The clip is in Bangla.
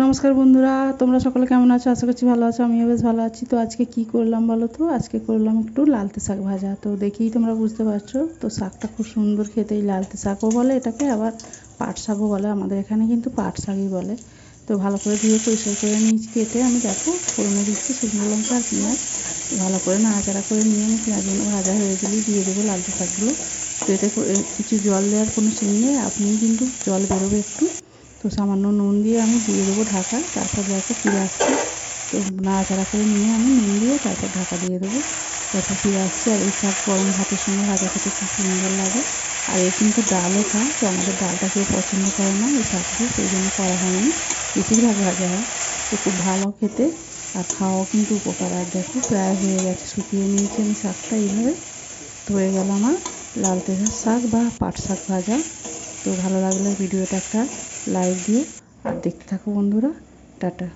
নমস্কার বন্ধুরা, তোমরা সকলে কেমন আছো? আশা করছি ভালো আছো। আমিও বেশ ভালো আছি। তো আজকে কি করলাম বলো তো? আজকে করলাম একটু লালতে শাক ভাজা। তো দেখেই তোমরা বুঝতে পারছো। তো শাকটা খুব সুন্দর খেতে, এই লালতে শাকও বলে এটাকে, আবার পাট শাকও বলে। আমাদের এখানে কিন্তু পাট শাকই বলে। তো ভালো করে ধুয়ে পরিষ্কার করে নিয়েছি, কেটে আমি দেখো ফোড়নে দিচ্ছি শুকনো লঙ্কা আর পেঁয়াজ। ভালো করে নাড়াচাড়া করে নিয়ে আমি পেঁয়াজগুলো ভাজা হয়ে গেলেই দিয়ে দেবো লালতে শাকগুলো। তো এতে কিছু জল দেওয়ার কোনো সিন নেই, আপনি কিন্তু জল বেরোবে একটু। তো সামান্য নুন দিয়ে আমি দিয়ে দেবো ঢাকা। তারপর দেখো ফিরে আসছি। তো নাড়াচাড়া করে নিয়ে আমি নুন দিয়ে তারপর ঢাকা দিয়ে দেবো। তারপর ফিরে আসছি। আর এই শাক গরম ভাতের সঙ্গে ভাজা খেতে খুব সুন্দর লাগে। আর এ কিন্তু ডালও খায়, তো আমাদের ডালটা কেউ পছন্দ করে না এই শাক দিয়ে, সেই জন্য করা হয়নি, বেশিরভাগ ভাজা হয়। তো খুব ভালো খেতে, আর খাওয়াও কিন্তু উপকার। আর দেখো প্রায় হয়ে গেছে, শুকিয়ে নিয়েছি আমি শাকটা এইভাবে। তো হয়ে গেল আমার লালতে শাক বা পাট শাক ভাজা। তো ভালো লাগলে ভিডিওটা একটা লাইক দিও আর দেখতে থাকো বন্ধুরা। টাটা।